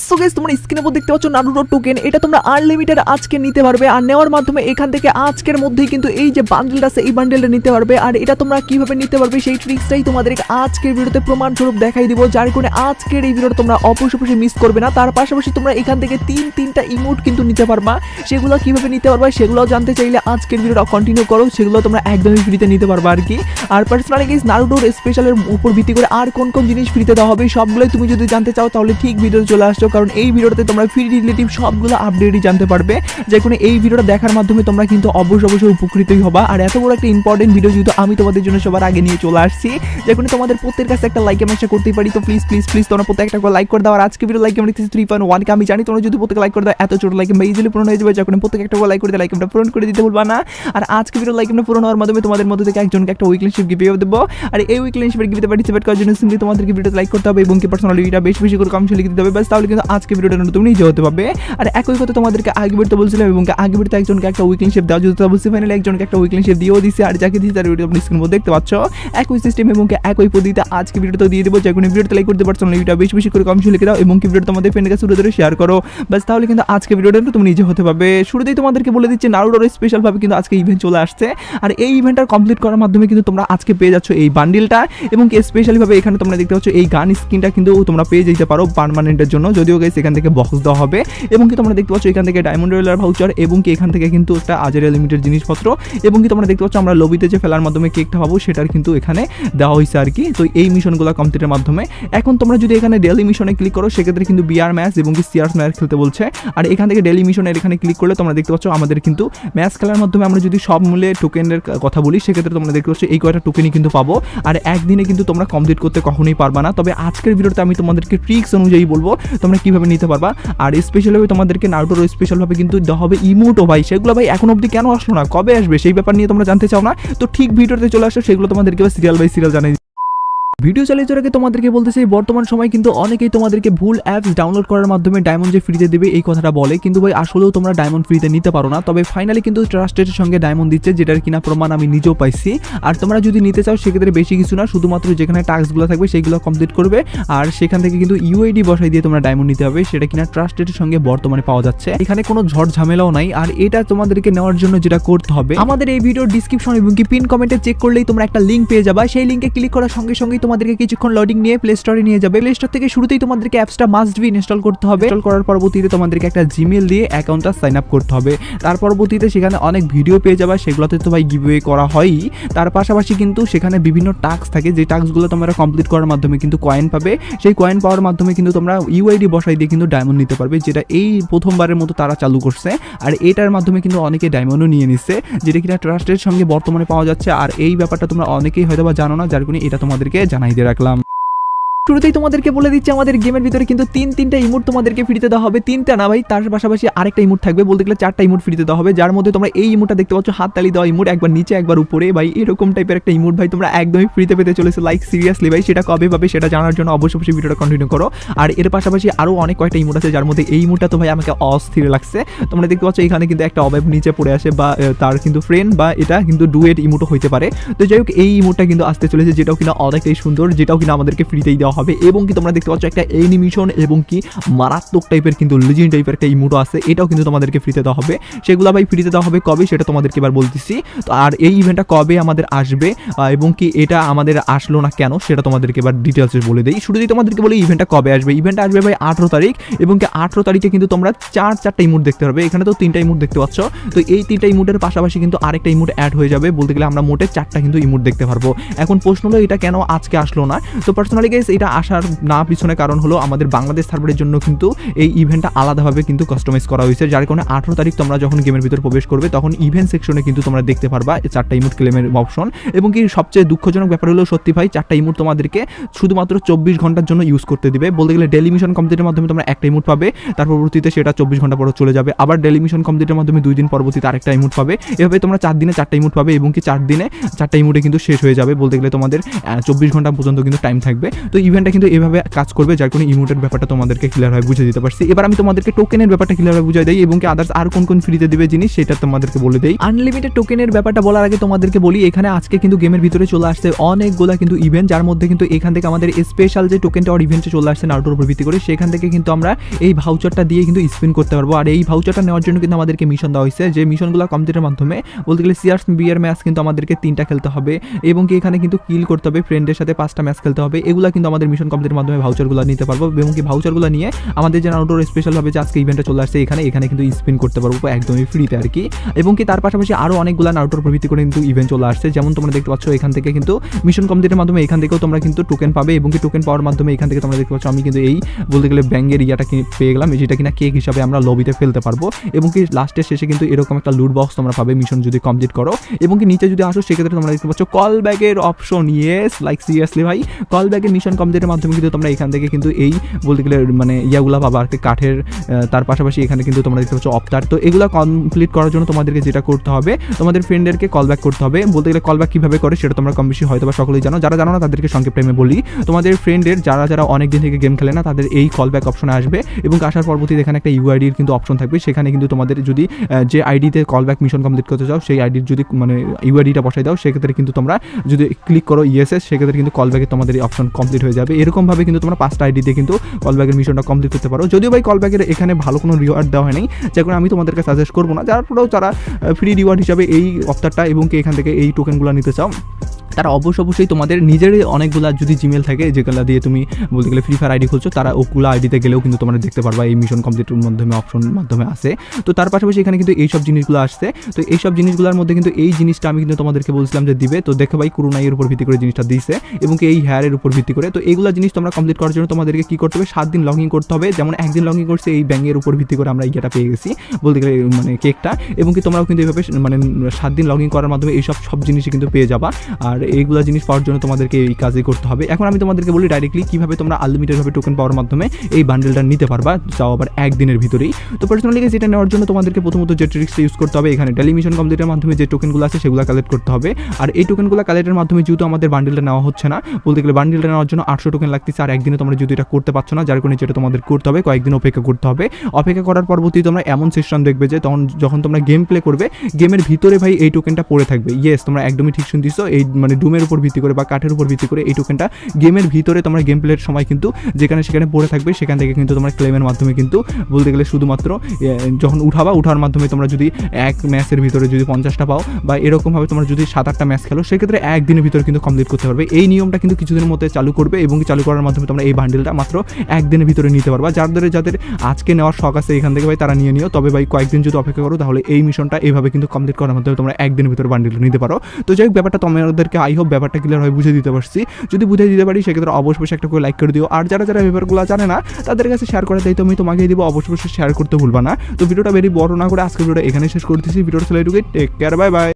So guys তোমরা স্ক্রিনের উপর দেখতে পাচ্ছ নারুটো টোকেন, এটা তোমরা আনলিমিটেড আজকে নিতে পারবে। আর নেওয়ার মাধ্যমে এখান থেকে আজকের মধ্যেই কিন্তু এই যে বান্ডেলটা আছে এই বান্ডেলটা নিতে পারবে। আর এটা তোমরা কিভাবে নিতে পারবে সেই ট্রিক্সটাই তোমাদেরকে আজকের ভিডিওতে প্রমাণস্বরূপ দেখাই দিব, যার কারণে আজকের এই ভিডিওটা তোমরা অবশ্যই মিস করবে না। তার পাশাপাশি তোমরা এখান থেকে তিনটা ইমোট কিন্তু নিতে পারবা, সেগুলো কিভাবে নিতে পারবা সেগুলো জানতে চাইলে আজকের ভিডিওটা কন্টিনিউ করো, সেগুলো তোমরা একদমই ফ্রিতে নিতে পারবা আর কি। আর পার্সোনালি গাইস নারুটোর স্পেশালের উপর ভিত্তি করে আর কোন কোন জিনিস ফ্রিতে দেওয়া হবে সবগুলোই তুমি যদি জানতে চাও তাহলে ঠিক ভিডিওতে চলে আসছো, কারণ এই ভিডিওতে তোমরা ফ্রি রিলেটিভ সবগুলো আপডেটই জানতে পারবে। যে কোনো এই ভিডিওটা দেখার মাধ্যমে তোমরা কিন্তু অবশ্যই উপকৃতই হবা। আর এত বড় একটা ইম্পর্টেন্ট ভিডিও যেহেতু আমি তোমাদের জন্য সবার আগে নিয়ে চলে আসছি, যে কোনো তোমাদের প্রত্যেকের কাছে একটা লাইক আমি আশা করতেই পারি। তো প্লিজ তোমরা প্রত্যেকটা করে লাইক করে দাও। আর আজকে ভিডিও লাইক আমরা দেখতেছি 3.1 কে আমি জানি তোমরা যদি প্রত্যেক লাইক করে দাও এত ছোট লাইক ইজিলি পূরণ হয়ে যাবে, যখন প্রত্যেকটা করে লাইক করে লাইক আমরা পূরণ করে দিতে ভুলবা না। আর আজকে ভিডিও লাইক আমরা পূরণ হওয়ার মাধ্যমে তোমাদের মধ্যে থেকে একজনকে একটা উইকলি শিপ গিফট দেবো। আর এই উইকলি শিপের গিফটে পার্টিসিপেট করার জন্য সিম্পলি তোমাদেরকে ভিডিওতে লাইক করতে হবে এবং কি পার্সোনালি ভিডিওটা বেশি করে কমেন্টে লিখে দিতে হবে, বাস তাহলে কিন্তু আজকে ভিডিওটা তুমি নিজে হতে পারবে। আর একই কথা তোমাদেরকে আগে ভিডিওতে বলছিলাম এবং আগে ভিডিওতে একজনকে একটা উইকলি শিপ দেওয়া যেতে বলছি, ফাইনালি একজনকে একটা উইকলি শিপ দিয়েও দিয়েছি। আর যাকে দিয়েছি তার ভিডিও আপনি স্ক্রিনের মধ্যে দেখতে পাচ্ছ একই সিস্টেম এবং একই পদ্ধতিতে আজকে ভিডিওটা দিয়ে দেবো। যে কোনো ভিডিওতে লাইক করতে পারছো না, ভিডিওটা বেশি করে কমেন্টে লিখে দাও এবং কি ভিডিওটা তোমাদের ফ্রেন্ডের কাছে শুরু শেয়ার করো, বাস তাহলে কিন্তু আজকে ভিডিওটা তুমি নিজে হতে পারবে। শুরুতেই তোমাদেরকে বলে দিচ্ছি নারুটোর স্পেশাল ভাবে কিন্তু আজকে ইভেন্ট চলে আসছে। আর এই ইভেন্টটা কমপ্লিট করার মাধ্যমে কিন্তু তোমরা আজকে পেয়ে যাচ্ছ এই বান্ডিলটা এবং কি স্পেশালি ভাবে এখানে তোমরা দেখতে পাচ্ছ এই গান স্কিনটা কিন্তু তোমরা পেয়ে যেতে পারো পার্মানেন্টের জন্য, যদিও গাইস এখান থেকে বক্স দেওয়া হবে এবং কি তোমরা দেখতে পাচ্ছ এখান থেকে ডায়মন্ড রোলার ভাউচার এবং কি এখান থেকে কিন্তু একটা আজারিয়া লিমিটেড জিনিসপত্র এবং কি তোমরা দেখতে পাচ্ছ আমরা লবিতে যে ফেলার মাধ্যমে কেকটা পাবো সেটার কিন্তু এখানে দেওয়া হয়েছে আর কি। তো এই মিশনগুলো কমপ্লিটের মাধ্যমে এখন তোমরা যদি এখানে ডেইলি মিশনে ক্লিক করো সেক্ষেত্রে কিন্তু বিআর ম্যাচ এবং কি সিআর ম্যাচ খেলতে বলছে। আর এখান থেকে ডেইলি মিশনের এখানে ক্লিক করলে তোমরা দেখতে পাচ্ছ আমাদের কিন্তু ম্যাচ খেলার মাধ্যমে আমরা যদি সব মূল্যে টোকেনের কথা বলি সেক্ষেত্রে তোমরা দেখতে পাচ্ছ এই কয়টা টোকেনই কিন্তু পাবো। আর একদিনে কিন্তু তোমরা কমপ্লিট করতে কখনোই পারবা না, তবে আজকের ভিডিওতে আমি তোমাদেরকে ট্রিক্স অনুযায়ী বলবো তোমরা কিভাবে নিতে পারবা। আর স্পেশালভাবে তোমাদেরকে নারুটোর স্পেশালভাবে কিন্তু দেওয়া হবে ইমোটও ভাই, সেগুলো ভাই এখন অবধি কেন আসলো না, কবে আসবে সেই ব্যাপার নিয়ে তোমরা জানতে চাও না, তো ঠিক ভিডিওতে চলে আসো, সেগুলো তোমাদেরকে সিরিয়াল বাই সিরিয়াল জানাই। ভিডিও চালিয়ে যাওয়ার আগে তোমাদেরকে বলতে চাই বর্তমান সময় কিন্তু অনেকেই তোমাদেরকে ভুল অ্যাপস ডাউনলোড করার মাধ্যমে ডায়মন্ড যে ফ্রিতে দেবে এই কথাটা বলে, কিন্তু ভাই আসলেও তোমরা ডায়মন্ড ফ্রিতে নিতে পারো না। তবে ফাইনালি কিন্তু ট্রাস্টের সঙ্গে ডায়মন্ড দিচ্ছে, যেটার কিনা প্রমাণ আমি নিজেও পাইছি। আর তোমরা যদি নিতে চাও সেক্ষেত্রে বেশি কিছু না, শুধুমাত্র যেখানে টাস্কগুলো থাকবে সেইগুলো কমপ্লিট করবে আর সেখান থেকে কিন্তু ইউআইডি বসাই দিয়ে তোমরা ডায়মন্ড নিতে হবে, সেটা কিনা ট্রাস্টের সঙ্গে বর্তমানে পাওয়া যাচ্ছে। এখানে কোনো ঝড় ঝামেলাও নাই। আর এটা তোমাদেরকে নেওয়ার জন্য যেটা করতে হবে আমাদের এই ভিডিওর ডিসক্রিপশন এবং কি পিন কমেন্টে চেক করলেই তোমরা একটা লিঙ্ক পেয়ে যাবে, সেই লিঙ্কে ক্লিক করার সঙ্গে সঙ্গেই তোমাদেরকে কিছুক্ষণ লোডিং নিয়ে প্লে স্টোরে নিয়ে যাবে। প্লে স্টোর থেকে শুরুতেই তোমাদেরকে অ্যাপসটা মাস্ট বি ইনস্টল করতে হবে। ইনস্টল করার পরবর্তীতে তোমাদেরকে একটা জিমেল দিয়ে অ্যাকাউন্টটা সাইন আপ করতে হবে। তার পরবর্তীতে সেখানে অনেক ভিডিও পেয়ে যাবে, সেগুলোতে তো ভাই গিভওয়ে করা হয়ই। তার পাশাপাশি কিন্তু সেখানে বিভিন্ন টাস্ক থাকে, যে টাস্কগুলো তোমরা কমপ্লিট করার মাধ্যমে কিন্তু কয়েন পাবে, সেই কয়েন পাওয়ার মাধ্যমে কিন্তু তোমরা ইউআইডি বসাই দিয়ে কিন্তু ডায়মন্ড নিতে পারবে, যেটা এই প্রথমবারের মতো তারা চালু করছে। আর এটার মাধ্যমে কিন্তু অনেকে ডায়মন্ডও নিয়ে নিচ্ছে, যেটা কিনা ট্রাস্টের সঙ্গে বর্তমানে পাওয়া যাচ্ছে। আর এই ব্যাপারটা তোমরা অনেকেই হয়তো বা জানো না, যার কারণে এটা তোমাদেরকে জানাই দিয়ে রাখলাম। শুরুতেই তোমাদেরকে বলে দিচ্ছি আমাদের গেমের ভিতরে কিন্তু তিনটা ইমোট তোমাদেরকে ফ্রিতে দেওয়া হবে, তিনটা না ভাই, তার পাশাপাশি আরেকটা ইমোট থাকবে, বলতে গেলে 4টা ইমোট ফ্রিতে দেওয়া হবে, যার মধ্যে তোমরা এই ইমোটটা দেখতে পাচ্ছ হাততালি দেওয়া ইমোট, একবার নিচে একবার উপরে ভাই, এরকম টাইপের একটা ইমোট ভাই তোমরা একদমই ফ্রিতে পেতে চলেছে। লাইক সিরিয়াসলি ভাই, সেটা কবে পাবে সেটা জানার জন্য অবশ্যই ভিডিওটা কন্টিনিউ করো। আর এর পাশাপাশি আরও অনেক কয়েকটা ইমোট আছে, যার মধ্যে এই ইমোটটা তো ভাই আমাকে অস্থির লাগছে। তোমরা দেখতে পাচ্ছ এখানে কিন্তু একটা অভাব নিচে পড়ে আসে বা তার কিন্তু ফ্রেন্ড বা এটা কিন্তু ডুয়েট ইমোটও হইতে পারে। তো যাই হোক এই ইমোটটা কিন্তু আসতে চলেছে, যেটাও কিনা অনেকটাই সুন্দর, যেটাও কিনা আমাদেরকে ফ্রিতেই দেওয়া হবে। এবং কি তোমরা দেখতে পাচ্ছ একটা অ্যানিমেশন এবং কি মারাত্মক টাইপের কিন্তু লিজেন্ড টাইপের একটা ইমোটও আছে, এটাও কিন্তু তোমাদেরকে ফ্রিতে দেওয়া হবে। সেগুলো ভাই ফ্রিতে দেওয়া হবে কবে সেটা তোমাদেরকে এবার বলতেছি। তো আর এই ইভেন্টটা কবে আমাদের আসবে এবং কি এটা আমাদের আসলো না কেন সেটা তোমাদেরকে এবার ডিটেলসে বলে দিই। শুরুতেই তোমাদেরকে বলি ইভেন্টটা কবে আসবে। ইভেন্টটা আসবে ভাই 18 তারিখ এবং কি 18 তারিখে কিন্তু তোমরা চারটা ইমোট দেখতে পারবে। এখানে তো 3টা ইমোট দেখতে পাচ্ছ, তো এই 3টা ইমোটের পাশাপাশি কিন্তু আরেকটা ইমোট অ্যাড হয়ে যাবে, বলতে গেলে আমরা মোটে 4টা কিন্তু ইমোট দেখতে পারবো। এখন প্রশ্ন হলো এটা কেন আজকে আসলো না। তো পার্সোনালি গাইস এটা আসার না পিছনে কারণ হলো আমাদের বাংলাদেশ সার্ভারের জন্য কিন্তু এই ইভেন্টটা আলাদাভাবে কিন্তু কাস্টমাইজ করা হয়েছে, যার কারণে 18 তারিখ তোমরা যখন গেমের ভিতর প্রবেশ করবে তখন ইভেন্ট সেকশনে কিন্তু তোমরা দেখতে পারবা 4টা ইমোট ক্লেমের অপশন। এবং কি সবচেয়ে দুঃখজনক ব্যাপার হলো সত্যি ভাই 4টা ইমোট তোমাদেরকে শুধুমাত্র 24 ঘন্টার জন্য ইউজ করতে দিবে, বলতে গেলে ডেইলি মিশন কমপ্লিটের মাধ্যমে তোমরা একটা ইমোট পাবে, তার পরবর্তীতে সেটা 24 ঘন্টা পর চলে যাবে, আবার ডেইলি মিশন কমপ্লিটের মাধ্যমে 2 দিন পরবর্তীতে আরেকটা ইমোট পাবে, এভাবে তোমরা 4 দিনে 4টা ইমোট পাবে এবং কি 4 দিনে 4টা ইমোটে কিন্তু শেষ হয়ে যাবে, বলতে গেলে তোমাদের 24 ঘন্টা পর্যন্ত কিন্তু টাইম থাকবে। তো ইভেন্টটা কিন্তু এভাবে কাজ করবে, যার কোনো ইমোটের ব্যাপারটা তোমাদেরকে ক্লিয়ার হয় বুঝে দিতে পারছি। এবার আমি তোমাদেরকে টোকেনের ব্যাপারটা ক্লিয়ার হয় বুঝাই দেই এবং কি আদার্স আর কোন কোন ফ্রিতে দিবে জিনিস সেটা তোমাদেরকে বলে দেই। আনলিমিটেড টোকেনের ব্যাপারটা বলার আগে তোমাদেরকে বলি, এখানে আজকে কিন্তু গেমের ভিতরে চলে আসছে অনেকগুলা কিন্তু ইভেন্ট, যার মধ্যে কিন্তু এখান থেকে আমাদের স্পেশাল যে টোকেনটা আর ইভেন্টে চলে আসছে নারুটোর উপর ভিত্তি করে, সেখান থেকে কিন্তু আমরা এই ভাউচারটা দিয়ে কিন্তু স্পিন করতে পারবো। আর এই ভাউচারটা নেওয়ার জন্য কিন্তু আমাদেরকে মিশন দেওয়া হয়েছে, যে মিশনগুলো কমপ্লিটের মাধ্যমে বলতে গেলে সিআরস বিয়ার ম্যাচ কিন্তু আমাদেরকে 3টা খেলতে হবে এবং কি এখানে কিন্তু কিল করতে হবে, ফ্রেন্ডের সাথে 5টা ম্যাচ খেলতে হবে। এগুলা কিন্তু আমাদের মিশন কমপ্লিটের মাধ্যমে ভাউচারগুলো নিতে পারবো এবং কি ভাউচারগুলো নিয়ে আমাদের যে নারুটোর স্পেশাল হবে যে আজকে ইভেন্টে চলে আসছে এখানে কিন্তু স্পিন করতে পারবো একদমই ফ্রিতে আর কি। এবং কি তার পাশাপাশি আরও অনেকগুলো নারুটোর উপর ভিত্তি করে কিন্তু ইভেন্ট চলে আসছে, যেমন তোমরা দেখতে পাচ্ছ এখান থেকে কিন্তু মিশন কমপ্লিটের মাধ্যমে এখান থেকেও তোমরা কিন্তু টোকেন পাবে এবং কি টোকেন পাওয়ার মাধ্যমে এখান থেকে তোমরা দেখতে পাচ্ছ আমি কিন্তু এই বলতে গেলে ব্যাঙ্গের ইয়াটা পেয়ে গেলাম, যেটা কিনা কেক হিসাবে আমরা লবিতে ফেলতে পারবো এবং কি লাস্টের শেষে কিন্তু এরকম একটা লুট বক্স তোমরা পাবে মিশন যদি কমপ্লিট করো। এবং কি নিচে যদি আসো সেক্ষেত্রে তোমরা দেখতে পাচ্ছ কল ব্যাগের অপশন, ইয়েস লাইক সিরিয়াসলি ভাই, কল ব্যাগের মিশন কমপ্লিটের মাধ্যমে কিন্তু তোমরা এখান থেকে কিন্তু এই বলতে গেলে মানে ইয়াগুলা পাবা আর কি কাঠের। তার পাশাপাশি এখানে কিন্তু তোমরা দেখতে পাচ্ছ অফতার। তো এগুলো কমপ্লিট করার জন্য তোমাদেরকে যেটা করতে হবে তোমাদের ফ্রেন্ডদেরকে কল ব্যাক করতে হবে। বলতে গেলে কল ব্যাক কীভাবে করে সেটা তোমরা কম বেশি হয়তো বা সকলেই জানো, যারা জানো না তাদেরকে সংক্ষেপে আমি বলি। তোমাদের ফ্রেন্ডের যারা অনেক দিন থেকে গেম খেলে না তাদের এই কল ব্যাক অপশনে আসবে এবং আসার পরবর্তীতে এখানে একটা ইউআইডির কিন্তু অপশন থাকবে, সেখানে কিন্তু তোমাদের যদি যে আইডিতে কল ব্যাক মিশন কমপ্লিট করতে চাও সেই আইডির যদি মানে ইউআইডিটা বসাই দাও সেক্ষেত্রে কিন্তু তোমরা যদি ক্লিক করো ইএসএস সেক্ষেত্রে কিন্তু কল ব্যাকে তোমাদের এই অপশন কমপ্লিট হয়ে যাবে। এরকমভাবে কিন্তু তোমরা 5টা আইডিতে কিন্তু কল ব্যাকের মিশনটা কমপ্লিট করতে পারো। যদিও ভাই কল ব্যাকের এখানে ভালো কোনো রিওয়ার্ড দেওয়া হয় নাই, যার আমি তোমাদেরকে সাজেস্ট করবো না। যারপরেও যারা ফ্রি রিওয়ার্ড হিসাবে এই অফারটা এবং কি এখান থেকে এই টোকেনগুলো নিতে চাও তারা অবশ্যই তোমাদের নিজেরই অনেকগুলা যদি জিমেল থাকে যেগুলো দিয়ে তুমি বলতে গেলে ফ্রি ফায়ার আইডি খুলছো, তারা ওগুলো আইডিতে গেলেও কিন্তু তোমরা দেখতে পারবা এই মিশন কমপ্লিটের মাধ্যমে অপশনের মাধ্যমে আসে। তো তার পাশাপাশি এখানে কিন্তু এইসব জিনিসগুলো আসছে। তো এইসব জিনিসগুলোর মধ্যে কিন্তু এই জিনিসটা আমি কিন্তু তোমাদেরকে বলছিলাম যে দিবে, তো দেখো ভাই করোনাইয়ের উপর ভিত্তি করে জিনিসটা দিয়েছে এবং এই হেয়ারের উপর ভিত্তি করে। তো এইগুলো জিনিস তোমরা কমপ্লিট করার জন্য তোমাদেরকে কী করতে হবে, 7 দিন লগ ইন করতে হবে। যেমন একদিন লগ ইন করছে এই ব্যাঙ্গের উপর ভিত্তি করে আমরা ইয়েটা পেয়ে গেছি বলতে গেলে মানে কেকটা, এবং কি তোমরাও কিন্তু এইভাবে মানে 7 দিন লগ ইন করার মাধ্যমে এইসব জিনিসই কিন্তু পেয়ে যাবা। আর এইগুলো জিনিস পাওয়ার জন্য তোমাদেরকে এই কাজই করতে হবে। এখন আমি তোমাদেরকে বলি ডাইরেক্টলি কীভাবে তোমরা আনলিমিটেডভাবে টোকেন পাওয়ার মাধ্যমে এই বান্ডেলটা নিতে পারবা, যাও আবার একদিনের ভিতরেই। তো পার্সোনালি যেটা নেওয়ার জন্য তোমাদেরকে প্রথমত যে ট্রিক্সটা ইউজ করতে হবে, এখানে ডেলি মিশন কমপ্লিটের মাধ্যমে যে টোকেনগুলো আছে সেগুলো কালেক্ট করতে হবে। আর এই টোকেনগুলো কালেক্টের মাধ্যমে যেহেতু আমাদের বান্ডেলটা নেওয়া হচ্ছে না, বলতে গেলে বান্ডেলটা নেওয়ার জন্য 800 টোকেন লাগতেছে, আর একদিনে তোমরা যদি এটা করতে পারছো না, যার কারণে যেটা তোমাদের করতে হবে কয়েকদিন অপেক্ষা করতে হবে। অপেক্ষা করার পরবর্তী তোমরা এমন সিস্টেম দেখবে যে তখন যখন তোমরা গেম প্লে করবে গেমের ভিতরে ভাই এই টোকেনটা পড়ে থাকবে। ইয়েস, তোমরা একদমই ঠিক শুনতেছো, এই মানে ডুমের উপর ভিত্তি করে বা কাঠের উপর ভিত্তি করে এই টোকেনটা গেমের ভিতরে তোমরা গেম প্লের সময় কিন্তু যেখানে সেখানে পড়ে থাকবে, সেখান থেকে কিন্তু তোমরা ক্লেমের মাধ্যমে কিন্তু বলতে গেলে শুধুমাত্র যখন উঠার মাধ্যমে তোমরা যদি এক ম্যাচের ভিতরে যদি 50টা পাও বা এরকমভাবে তোমরা যদি 7-8টা ম্যাচ খেলো সেক্ষেত্রে একদিনের ভিতরে কিন্তু কমপ্লিট করতে পারবে। এই নিয়মটা কিন্তু কিছুদিনের মধ্যে চালু করবে এবং চালু করার মাধ্যমে তোমরা এই বান্ডেলটা মাত্র একদিনের ভিতরে নিতে পারবা। যাদের আজকে নেওয়ার শখ আছে এখান থেকে ভাই তারা নিয়ে নিও, তবে ভাই কয়েকদিন যদি অপেক্ষা করো তাহলে এই মিশনটা এইভাবে কিন্তু কমপ্লিট করার মাধ্যমে তোমরা একদিনের ভিতরে বান্ডেলটা নিতে পারো। তো যাই হোক, ব্যাপারটা তোমাদেরকে আই হোপ ব্যাপারটা ক্লিয়ার হয় বুঝে দিতে পারছি। যদি বুঝে দিতে পারি সেক্ষেত্রে অবশ্যই একটা করে লাইক করে দিও, আর যারা ব্যাপারগুলো জানে না তাদের কাছে শেয়ার করে দায়িত্ব আমি তোমাকে দিব, অবশ্যই শেয়ার করতে ভুলবা না। তো ভিডিওটা বেশি বড় না করে আজকে ভিডিওটা এখানে শেষ করতেছি। ভিডিওটা টেক কেয়ার, বাই বাই।